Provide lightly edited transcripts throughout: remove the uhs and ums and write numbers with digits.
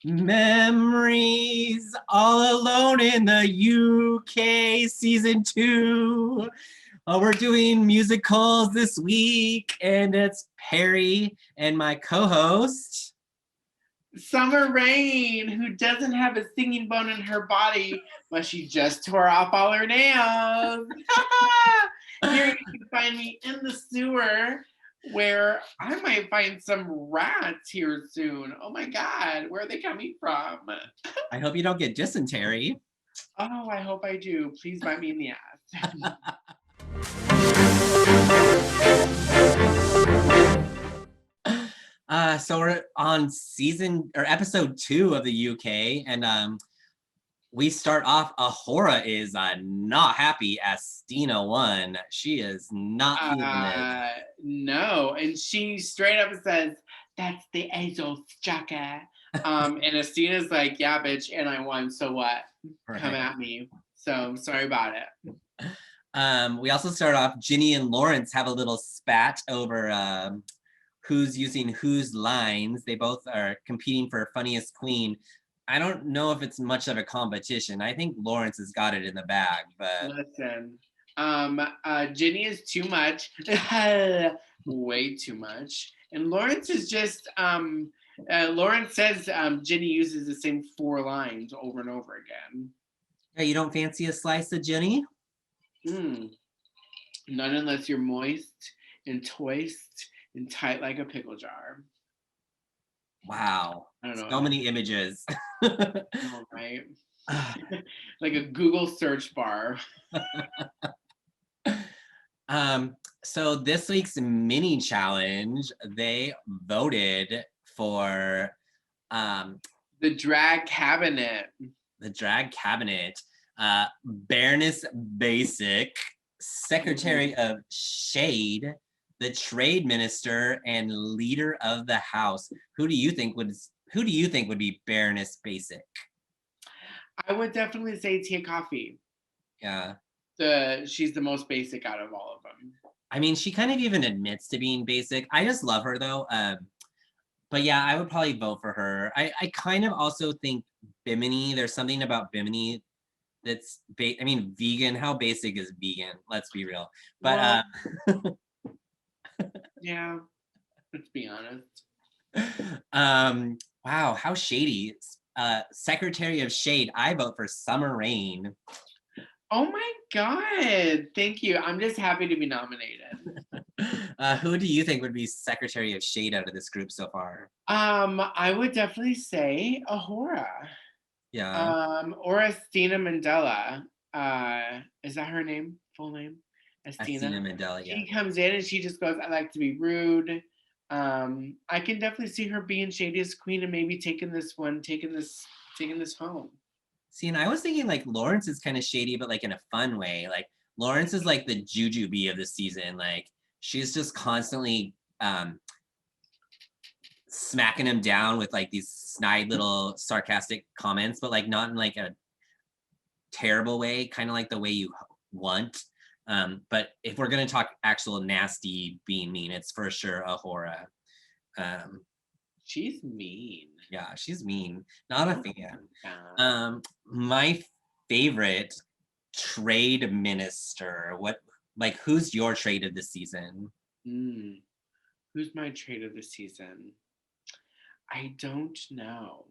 Memories all alone in the UK season 2. We're doing musicals this week, and it's Perry and my co-host Summer Rain, who doesn't have a singing bone in her body, but she just tore off all her nails. Here you can find me in the sewer, where I might find some rats here soon. Oh my God, where are they coming from? I hope you don't get dysentery. Oh, I hope I do. Please bite me in the ass. So we're on episode 2 of the UK, and we start off. Ahura is not happy as Stina won. She is not feeling it. No, and she straight up says, "That's the Azul Chaka." And Astina's like, "Yeah, bitch, and I won, so what? Right. Come at me." So sorry about it. We also start off, Ginny and Lawrence have a little spat over who's using whose lines. They both are competing for funniest queen. I don't know if it's much of a competition. I think Lawrence has got it in the bag, but listen, Ginny is too much, way too much, and Lawrence is just Lawrence says Ginny uses the same 4 lines over and over again. Yeah, you don't fancy a slice of Ginny? None unless you're moist and toist and tight like a pickle jar. Wow. I don't know. So many images. Oh, right. Like a Google search bar. So this week's mini challenge, they voted for the drag cabinet. The drag cabinet. Baroness Basic, Secretary of Shade, the Trade Minister, and Leader of the House. Who do you think would be Baroness Basic? I would definitely say Tia Coffee. Yeah. She's the most basic out of all of them. I mean, she kind of even admits to being basic. I just love her though. But yeah, I would probably vote for her. I kind of also think Bimini, there's something about Bimini that's vegan. How basic is vegan? Let's be real. But yeah, let's be honest. Wow, how shady. Secretary of Shade, I vote for Summer Rain. Oh my God, thank you. I'm just happy to be nominated. Who do you think would be Secretary of Shade out of this group so far? I would definitely say Ahura. Yeah. Or Astina Mandela. Is that her name? Full name? Astina Mandela, yeah. She comes in and she just goes, "I like to be rude." I can definitely see her being shady as queen and maybe taking this home. See, and I was thinking like Lawrence is kind of shady, but like in a fun way. Like Lawrence is like the jujube of the season. Like she's just constantly smacking him down with like these snide little sarcastic comments, but like not in like a terrible way, kind of like the way you want. But if we're gonna talk actual nasty being mean, it's for sure Ahura. She's mean. Yeah, she's mean. Not a fan. My favorite trade minister. Who's your trade of the season? Who's my trade of the season? I don't know.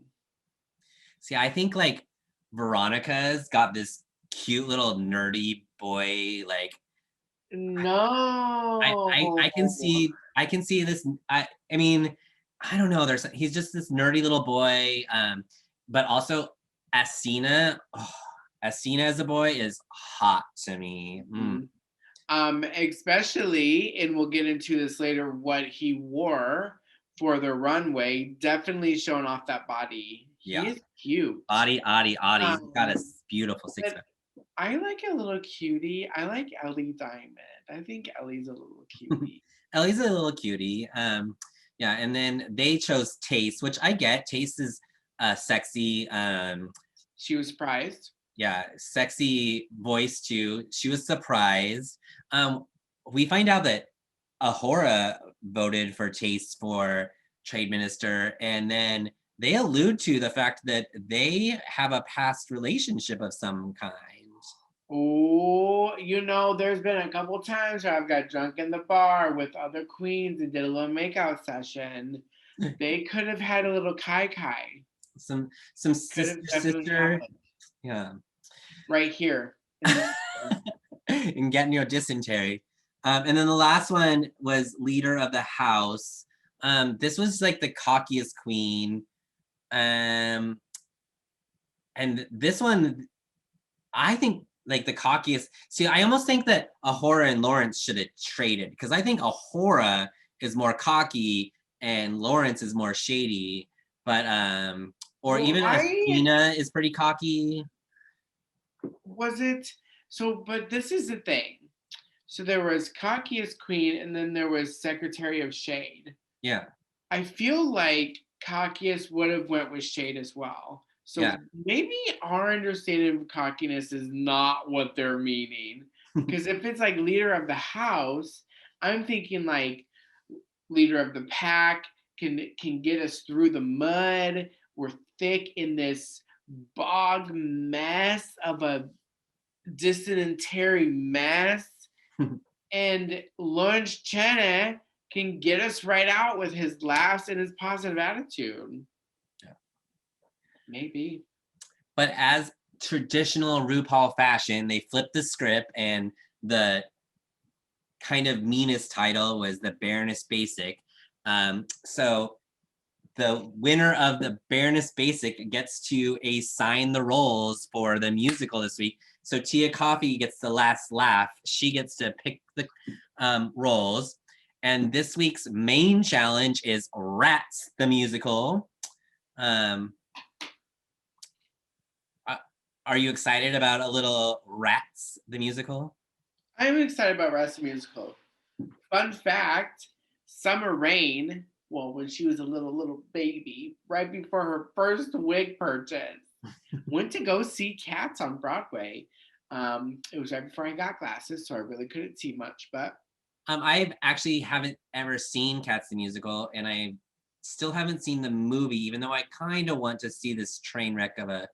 See, I think like Veronica's got this cute little nerdy boy. Like, no, I can see this. I mean, I don't know. He's just this nerdy little boy. But also Asina. Asina as a boy is hot to me. Especially, and we'll get into this later, what he wore for the runway, definitely showing off that body. He is cute. Body. He's got a beautiful six pack. I like a little cutie. I like Ellie Diamond. I think Ellie's a little cutie. Ellie's a little cutie. Yeah, and then they chose Taste, which I get. Taste is sexy. She was surprised. Yeah, sexy voice too. She was surprised. We find out that Ahura voted for Taste for trade minister, and then they allude to the fact that they have a past relationship of some kind. Oh, there's been a couple times where I've got drunk in the bar with other queens and did a little makeout session. They could have had a little kai. Some Could have sister definitely sister, happened yeah, right here in this. and getting your dysentery. And then the last one was leader of the house. This was like the cockiest queen. And this one, I think like the cockiest. See, I almost think that Ahura and Lawrence should have traded because I think Ahura is more cocky and Lawrence is more shady. But or Well, even Athena is pretty cocky. was it so? But this is the thing. So there was cockiest queen, and then there was secretary of shade. Yeah. I feel like cockiest would have went with shade as well. So Yeah. maybe our understanding of cockiness is not what they're meaning. Because if it's like leader of the house, I'm thinking like leader of the pack can get us through the mud. We're thick in this bog mess of a dysentery mess. And Lawrence Cheney can get us right out with his laughs and his positive attitude. Yeah. Maybe. But as traditional RuPaul fashion, they flipped the script, and the kind of meanest title was the Baroness Basic. So the winner of the Baroness Basic gets to assign the roles for the musical this week. So Tia Coffee gets the last laugh. She gets to pick the roles. And this week's main challenge is Rats the Musical. Are you excited about a little Rats the Musical? I'm excited about Rats the Musical. Fun fact, Summer Rain, well, when she was a little baby, right before her first wig purchase, went to go see Cats on Broadway. It was right before I got glasses, so I really couldn't see much, but I actually haven't ever seen Cats the Musical, and I still haven't seen the movie, even though I kind of want to see this train wreck of a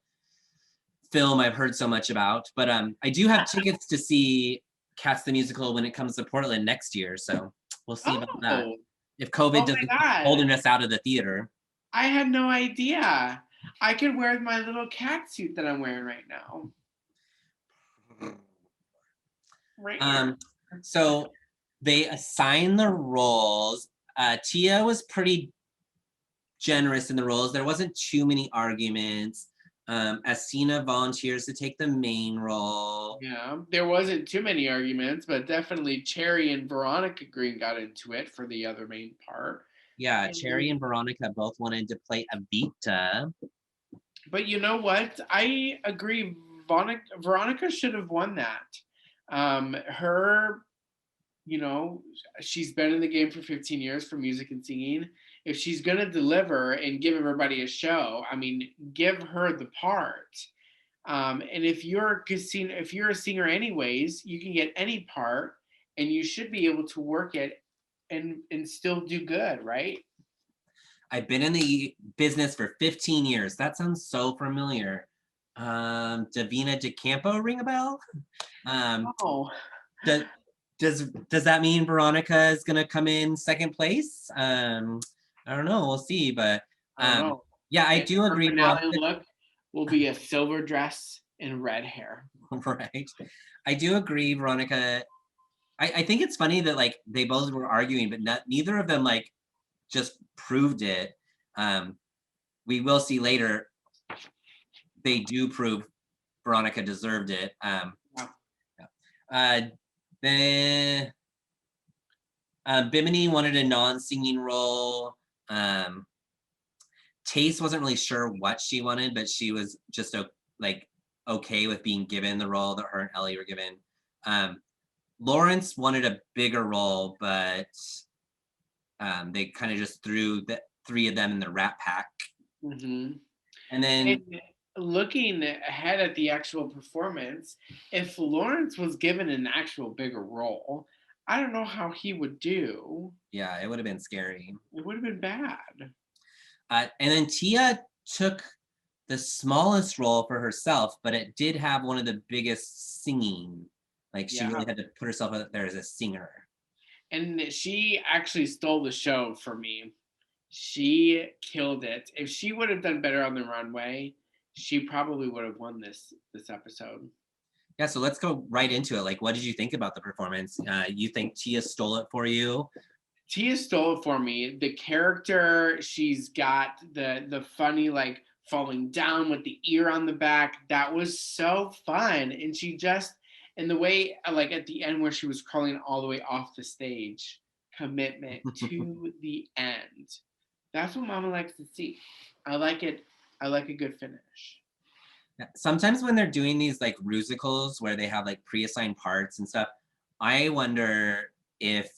film I've heard so much about. But I do have tickets to see Cats the Musical when it comes to Portland next year, so we'll see about that. If COVID oh doesn't my keep God. holding us out of the theater. I had no idea. I could wear my little cat suit that I'm wearing right now. Right here. So they assign the roles. Tia was pretty generous in the roles. There wasn't too many arguments. Asina volunteers to take the main role. Yeah, there wasn't too many arguments, but definitely Cherry and Veronica Green got into it for the other main part. Yeah, Cherry and Veronica both wanted to play Evita. But you know what? I agree. Veronica should have won that. Her, she's been in the game for 15 years for music and singing. If she's going to deliver and give everybody a show, I mean, give her the part. And if you're a singer anyways, you can get any part and you should be able to work it and still do good, right? I've been in the business for 15 years. That sounds so familiar. Davina DeCampo ring a bell? Oh. Does that mean Veronica is gonna come in second place? I don't know. We'll see. But yeah, I do agree. Finale look will be a silver dress and red hair. Right. I do agree, Veronica. I think it's funny that like they both were arguing, but neither of them like just proved it. We will see later. They do prove Veronica deserved it. Then Bimini wanted a non-singing role. Taste wasn't really sure what she wanted, but she was just like okay with being given the role that her and Ellie were given. Lawrence wanted a bigger role, but they kind of just threw the three of them in the Rat Pack. Mm-hmm. And then looking ahead at the actual performance, if Lawrence was given an actual bigger role, I don't know how he would do. Yeah, it would have been scary. It would have been bad. And then Tia took the smallest role for herself, but it did have one of the biggest singing. Like she Yeah. really had to put herself out there as a singer. And she actually stole the show for me. She killed it. If she would have done better on the runway, she probably would have won this episode. Yeah, so let's go right into it. Like, what did you think about the performance? You think Tia stole it for you? Tia stole it for me. The character, she's got the funny like falling down with the ear on the back. That was so fun. And she just and the way like at the end where she was crawling all the way off the stage, commitment to the end. That's what Mama likes to see. I like it. I like a good finish. Sometimes when they're doing these like musicals where they have like pre-assigned parts and stuff, I wonder if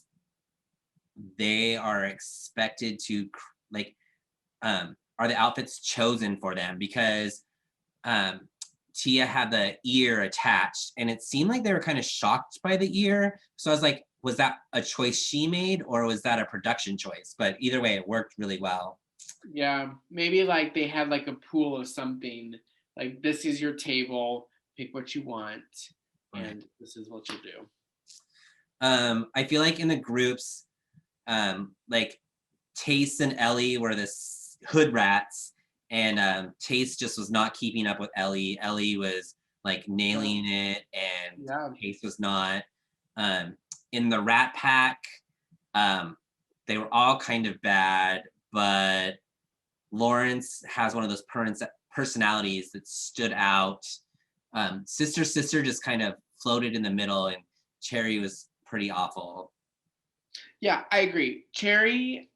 they are expected to like are the outfits chosen for them, because um Tia had the ear attached and it seemed like they were kind of shocked by the ear. So I was like, was that a choice she made or was that a production choice? But either way, it worked really well. Yeah, maybe like they had like a pool of something. Like this is your table, pick what you want, Right. and this is what you'll do. I feel like in the groups, like Taste and Ellie were this hood rats, and Taste just was not keeping up with Ellie. Ellie was like nailing it, and Yeah. Taste was not. In the Rat Pack, they were all kind of bad, but Lawrence has one of those personalities that stood out. Sister Sister just kind of floated in the middle, and Cherry was pretty awful. Yeah, I agree. Cherry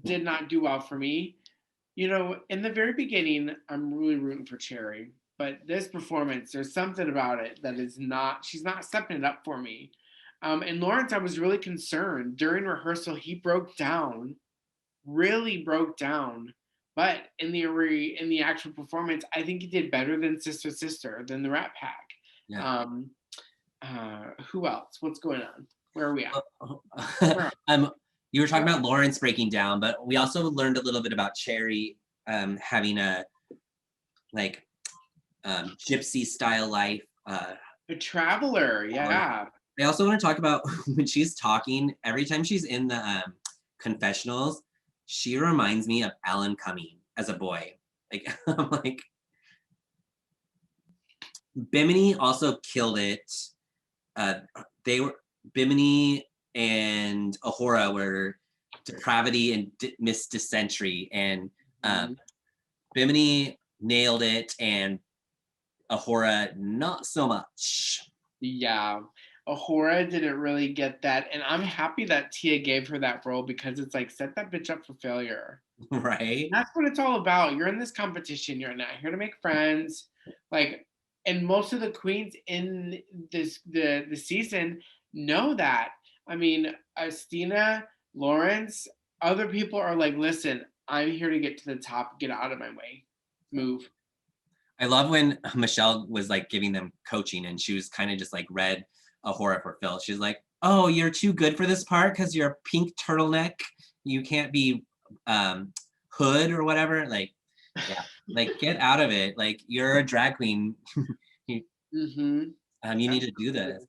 did not do well for me. You know, in the very beginning, I'm really rooting for Cherry, but this performance, there's something about it that is not, she's not stepping it up for me. And Lawrence, I was really concerned. During rehearsal, he broke down, really broke down. But in the actual performance, I think he did better than Sister Sister, than the Rat Pack. Yeah. Um, who else? What's going on? Where are we at? You were talking about Lawrence breaking down, but we also learned a little bit about Cherry having a like gypsy style life. A traveler, yeah. I also want to talk about when she's talking, every time she's in the confessionals, she reminds me of Alan Cumming as a boy. Like, I'm like, Bimini also killed it. They were Bimini and Ahura were Depravity and Miss Dissentry, and Bimini nailed it, and Ahura not so much. Yeah. Ahura didn't really get that. And I'm happy that Tia gave her that role because it's like set that bitch up for failure. Right? That's what it's all about. You're in this competition. You're not here to make friends. Like, and most of the queens in the season know that. I mean, Stina, Lawrence, other people are like, listen, I'm here to get to the top. Get out of my way. Move. I love when Michelle was like giving them coaching and she was kind of just like read Ahura for Phil. She's like, oh, you're too good for this part because you're a pink turtleneck. You can't be hood or whatever. Like, yeah, like get out of it. Like you're a drag queen. you, you need to do this.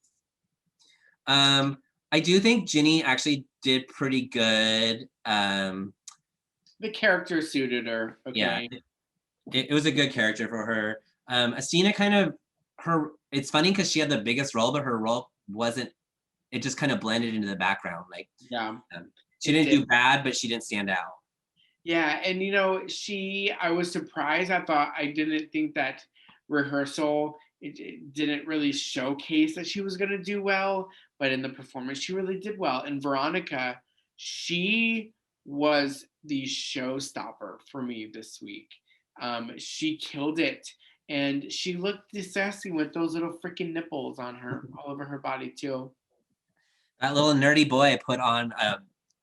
I do think Ginny actually did pretty good. The character suited her. Okay. Yeah, it was a good character for her. Astina kind of it's funny because she had the biggest role, but her role wasn't. It just kind of blended into the background. Like, yeah, she didn't do bad, but she didn't stand out. Yeah, and you know, I was surprised. I didn't think that rehearsal it didn't really showcase that she was going to do well, but in the performance, she really did well. And Veronica, she was the showstopper for me this week. She killed it, and she looked disgusting with those little freaking nipples on her, all over her body too. That little nerdy boy put on a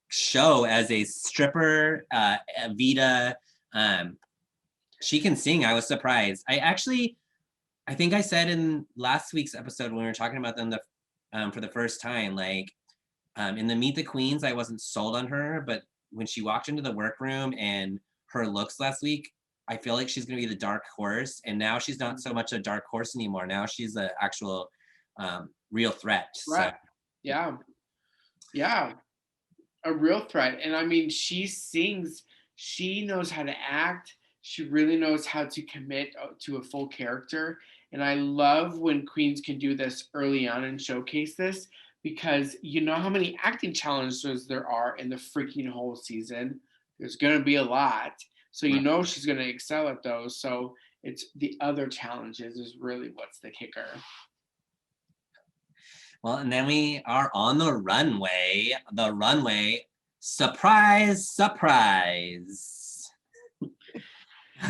show as a stripper. Vita, she can sing. I was surprised. I think I said in last week's episode when we were talking about them for the first time, like In the Meet the Queens, I wasn't sold on her, but when she walked into the workroom and her looks last week, I feel like she's going to be the dark horse. And now she's not so much a dark horse anymore. Now she's an actual real threat. So Right. Yeah. Yeah. A real threat. And I mean, she sings, she knows how to act. She really knows how to commit to a full character. And I love when queens can do this early on and showcase this because you know how many acting challenges there are in the freaking whole season. There's going to be a lot. So you know she's going to excel at those. So it's the other challenges is really what's the kicker. well, and then we are on the runway. The runway, surprise, surprise.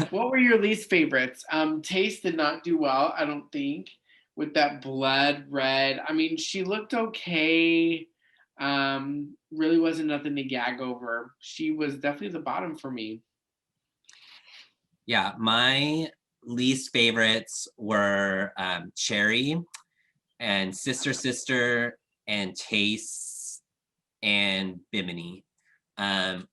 What were your least favorites? Taste did not do well, I don't think, with that blood red. I mean, she looked okay. Really wasn't nothing to gag over. She was definitely the bottom for me. Yeah, my least favorites were Cherry and Sister Sister and Taste and Bimini. Um,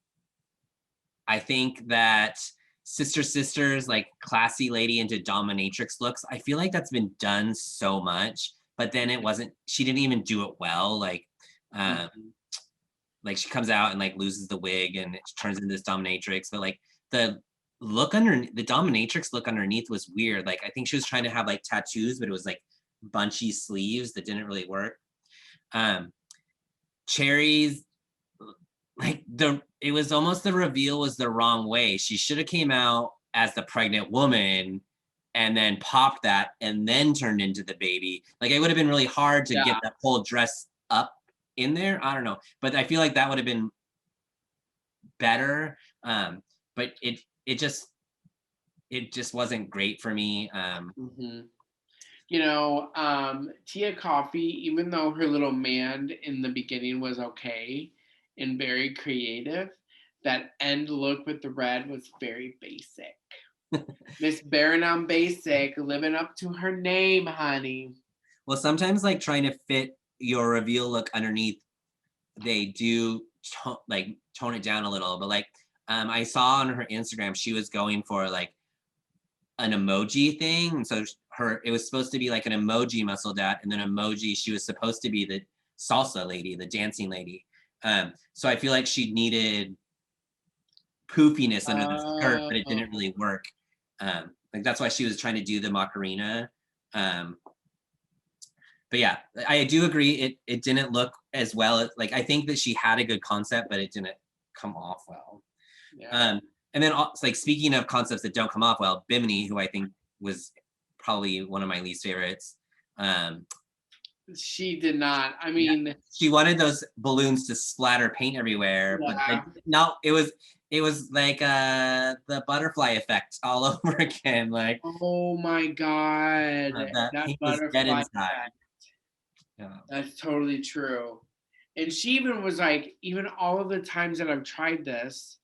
I think that Sister Sister's like classy lady into dominatrix looks, I feel like that's been done so much, but then it wasn't, she didn't even do it well. Like she comes out and like loses the wig and it turns into this dominatrix, but like the look under the dominatrix look underneath was weird. Like I think she was trying to have like tattoos, but it was like bunchy sleeves that didn't really work. Cherry's like it was almost the reveal was the wrong way. She should have came out as the pregnant woman and then popped that and then turned into the baby. Like it would have been really hard to get that whole dress up in there. I don't know, but I feel like that would have been better. But it just wasn't great for me. You know, Tia Coffee, even though her little man in the beginning was okay and very creative, that end look with the red was very basic. Miss Baron on basic, living up to her name, honey. Well, sometimes like trying to fit your reveal look underneath, they do tone it down a little. But like I saw on her Instagram, she was going for like an emoji thing. And so it was supposed to be like an emoji muscled out, and then emoji, she was supposed to be the salsa lady, the dancing lady. So I feel like she needed poofiness under the skirt, but it didn't really work. Like that's why she was trying to do the Macarena. But yeah, I do agree. It didn't look as well as like I think that she had a good concept, but it didn't come off well. Yeah. And then like speaking of concepts that don't come off well, Bimini, who I think was probably one of my least favorites. She did not. I mean, she wanted those balloons to splatter paint everywhere, but no, it was like the butterfly effect all over again. Like, oh my god, that paint was dead inside. Yeah. That's totally true. And she even was like, even all of the times that I've tried this,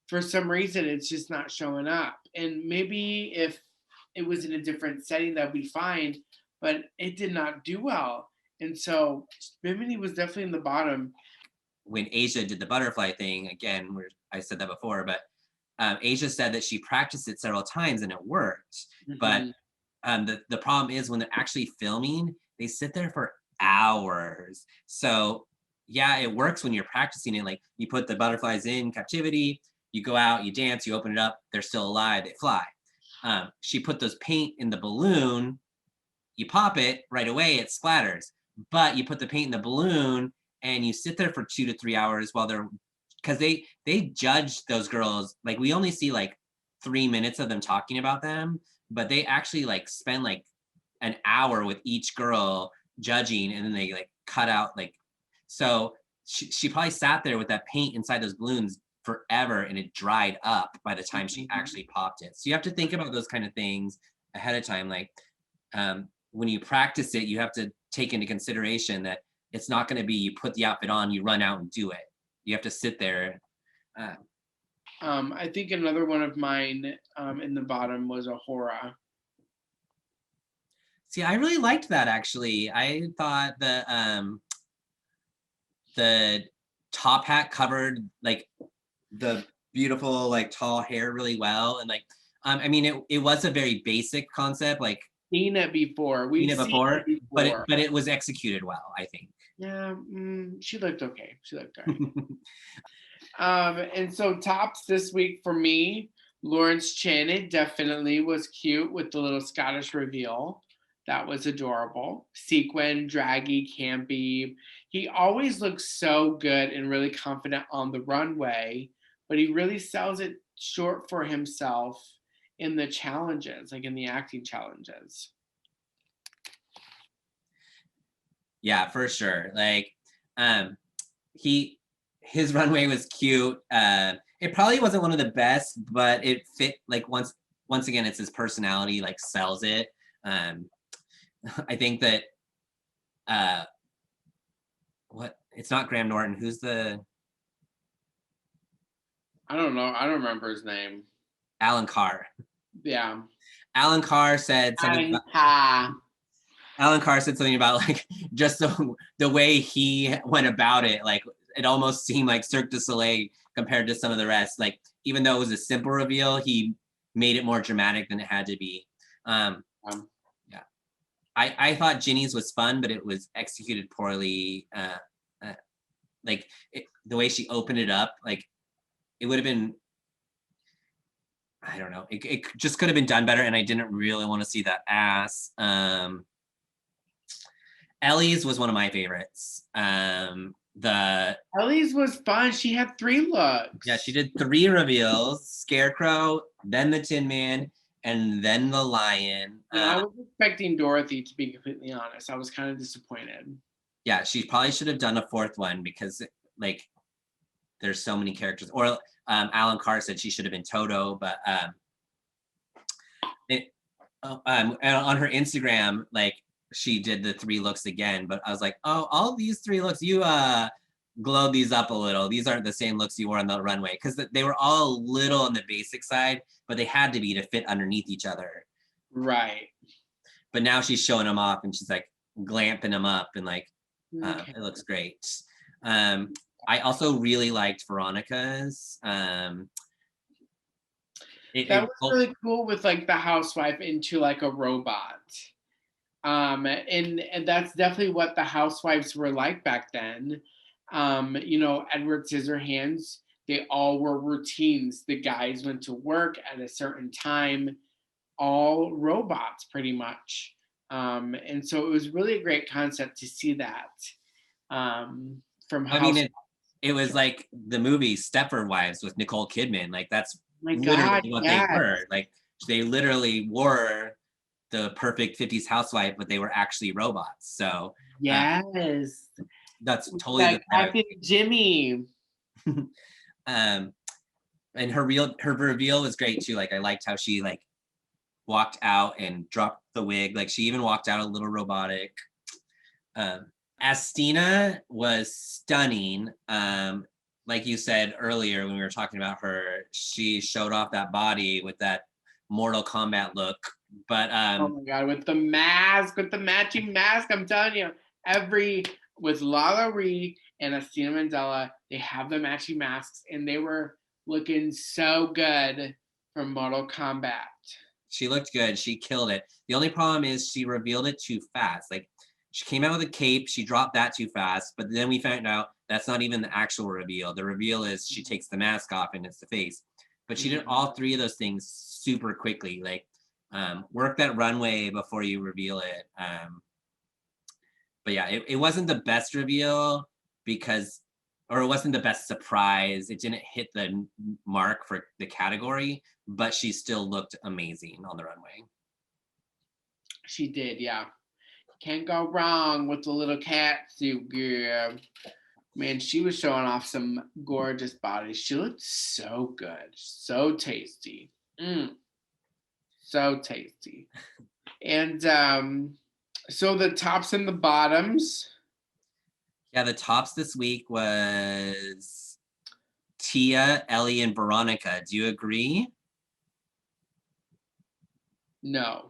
for some reason it's just not showing up. And maybe if it was in a different setting, that'd be fine, but it did not do well. And so Bimini was definitely in the bottom. When Asia did the butterfly thing, again, where I said that before, but Asia said that she practiced it several times and it worked. But the problem is when they're actually filming, they sit there for hours. So yeah, it works when you're practicing it. Like you put the butterflies in captivity, you go out, you dance, you open it up, they're still alive, they fly. She put those paint in the balloon, you pop it right away, it splatters. But you put the paint in the balloon and you sit there for 2 to 3 hours while they're, because they judge those girls. Like we only see like 3 minutes of them talking about them, but they actually like spend like an hour with each girl judging, and then they like cut out like, so she probably sat there with that paint inside those balloons forever and it dried up by the time she actually popped it. So you have to think about those kind of things ahead of time. Like when you practice it, you have to take into consideration that it's not going to be you put the outfit on, you run out and do it. You have to sit there. I think another one of mine in the bottom was a Hora. See, I really liked that actually. I thought that the top hat covered like the beautiful like tall hair really well, and like I mean it was a very basic concept, like Seen it before. seen We've it seen it before, before. but it was executed well, I think. Yeah, she looked okay. She looked all right. And so tops this week for me, Lawrence Chaney definitely was cute with the little Scottish reveal. That was adorable. Sequin, draggy, campy. He always looks so good and really confident on the runway, but he really sells it short for himself in the challenges, like in the acting challenges. Yeah, for sure. Like he his runway was cute. It probably wasn't one of the best, but it fit like once again it's his personality like sells it. Um I think that uh what it's not Graham Norton. Who's the I don't know. I don't remember his name. Alan Carr? Yeah. Alan Carr said something about Alan Carr said something about like just the way he went about it, like it almost seemed like Cirque du Soleil compared to some of the rest. Like even though it was a simple reveal, he made it more dramatic than it had to be. Yeah, I thought Ginny's was fun, but it was executed poorly. Like the way she opened it up, like it would have been. I don't know. It just could have been done better, and I didn't really want to see that ass. Ellie's was one of my favorites. The Ellie's was fun. She had 3 looks. Yeah, she did 3 reveals: Scarecrow, then the Tin Man, and then the Lion. I was expecting Dorothy, to be completely honest. I was kind of disappointed. Yeah, she probably should have done a 4th one because like there's so many characters. Or Alan Carr said she should have been Toto, but and on her Instagram, like she did the 3 looks again, but I was like, oh, all these 3 looks, you glowed these up a little. These aren't the same looks you wore on the runway, because they were all a little on the basic side, but they had to be to fit underneath each other. Right. But now she's showing them off and she's like glamping them up and like it looks great. I also really liked Veronica's. That was really cool with like the housewife into like a robot. And that's definitely what the housewives were like back then. You know, Edward Scissorhands, they all were routines. The guys went to work at a certain time, all robots pretty much. And so it was really a great concept to see that from I mean, it was like the movie Stepford Wives with Nicole Kidman. Like that's literally what they were. Like they literally were the perfect 50s housewife, but they were actually robots. So yes, that's totally like Captain Jimmy. And her reveal was great too. Like I liked how she like walked out and dropped the wig. Like she even walked out a little robotic. Astina was stunning. Like you said earlier when we were talking about her, she showed off that body with that Mortal Kombat look. But oh my god, with the mask, with the matching mask, I'm telling you, with Lala Ree and Astina Mandela, they have the matching masks, and they were looking so good from Mortal Kombat. She looked good. She killed it. The only problem is she revealed it too fast. Like she came out with a cape, she dropped that too fast, but then we found out that's not even the actual reveal. The reveal is she takes the mask off and it's the face. But she did all 3 of those things super quickly. Like work that runway before you reveal it. But yeah, it wasn't the best reveal or it wasn't the best surprise. It didn't hit the mark for the category, but she still looked amazing on the runway. She did, yeah. Can't go wrong with the little cat suit, girl. Man, she was showing off some gorgeous bodies. She looked so good, so tasty. So tasty. And so the tops and the bottoms. Yeah, the tops this week was Tia, Ellie, and Veronica. Do you agree? No.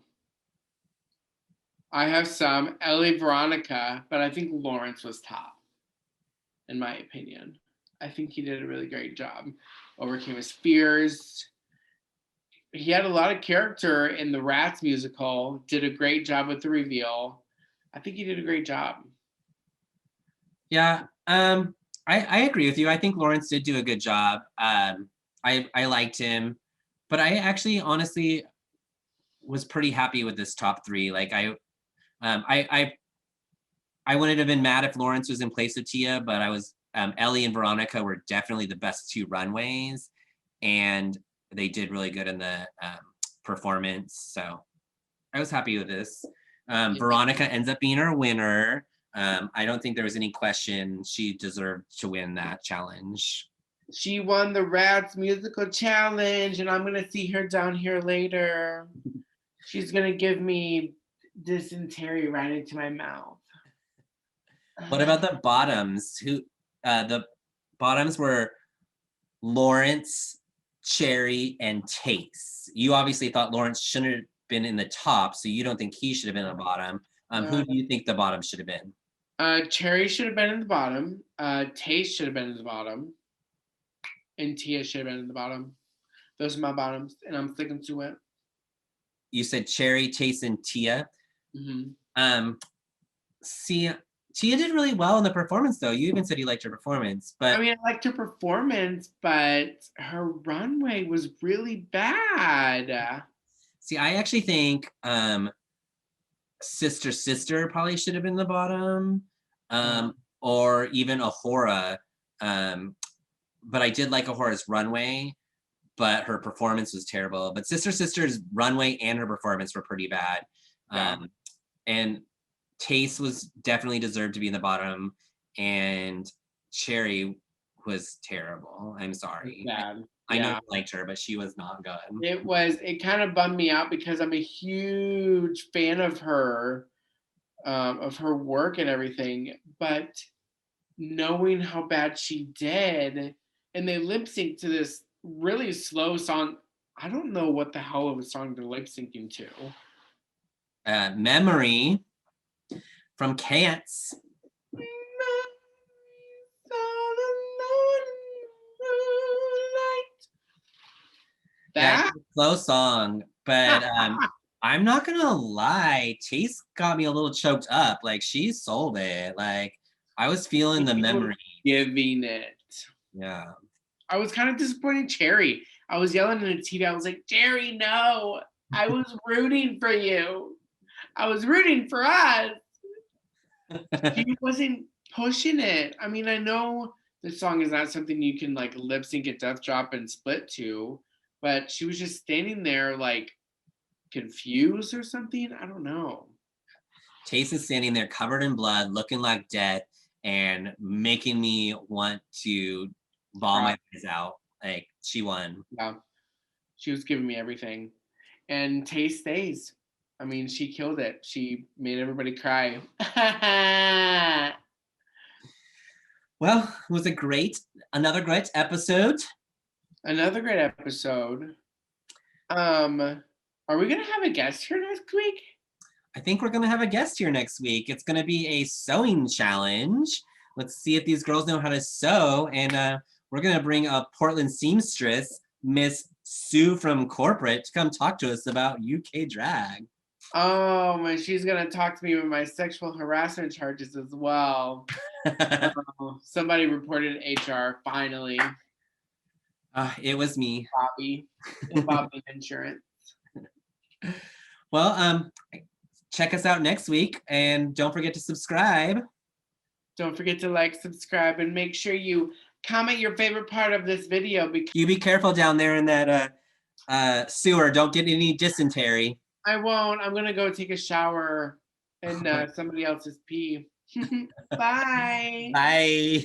I have some Ellie, Veronica, but I think Lawrence was top. in my opinion. I think he did a really great job. Overcame his fears. He had a lot of character in the Rats musical, did a great job with the reveal. I think he did a great job. Yeah, I agree with you. I think Lawrence did do a good job. I liked him, but I actually honestly was pretty happy with this top three. Like I wouldn't have been mad if Lawrence was in place of Tia, but I was Ellie and Veronica were definitely the best two runways, and they did really good in the performance. So I was happy with this. Veronica ends up being our winner. I don't think there was any question she deserved to win that challenge. She won the Rats musical challenge, and I'm gonna see her down here later. She's gonna give me dysentery right into my mouth. What about the bottoms? The bottoms were Lawrence, Cherry, and Tace. You obviously thought Lawrence shouldn't have been in the top, so you don't think he should have been in the bottom. Who do you think the bottom should have been? Cherry should have been in the bottom. Taste should have been in the bottom. And Tia should have been in the bottom. Those are my bottoms, and I'm sticking to it. You said Cherry, Taste, and Tia. Mm-hmm. See, Tia did really well in the performance, though. You even said you liked her performance, but I mean, I liked her performance, but her runway was really bad. see, I actually think Sister probably should have been the bottom, or even Ahura. But I did like Ahora's runway, but her performance was terrible. But Sister's runway and her performance were pretty bad. And Taste was definitely deserved to be in the bottom, and Cherry was terrible. I'm sorry. Bad. I know you liked her, but she was not good. It kind of bummed me out because I'm a huge fan of her work and everything. But knowing how bad she did, and they lip synced to this really slow song. I don't know what the hell of a song they're lip syncing to. Memory from Cats. That slow song, but I'm not gonna lie, Taste got me a little choked up. Like she sold it. Like I was feeling the memory. Giving it. Yeah. I was kind of disappointed Cherry. I was yelling at the TV. I was like, Cherry, no. I was rooting for you. I was rooting for us. She wasn't pushing it. I mean, I know this song is not something you can like lip sync a death drop and split to, but she was just standing there like confused or something. I don't know. Taste is standing there covered in blood, looking like death, and making me want to bawl my eyes out. Like she won. Yeah. She was giving me everything. And Taste stays. I mean, she killed it. She made everybody cry. Well, it was another great episode. Another great episode. Are we gonna have a guest here next week? I think we're gonna have a guest here next week. It's gonna be a sewing challenge. Let's see if these girls know how to sew. And we're gonna bring a Portland seamstress, Miss Sue from corporate, to come talk to us about UK drag. Oh, and she's gonna talk to me with my sexual harassment charges as well. Somebody reported HR finally. It was me. Bobby. Bobby Insurance. Well, check us out next week, and don't forget to subscribe. Don't forget to like, subscribe, and make sure you comment your favorite part of this video. Because you be careful down there in that sewer. Don't get any dysentery. I won't. I'm gonna go take a shower in somebody else's pee. Bye. Bye.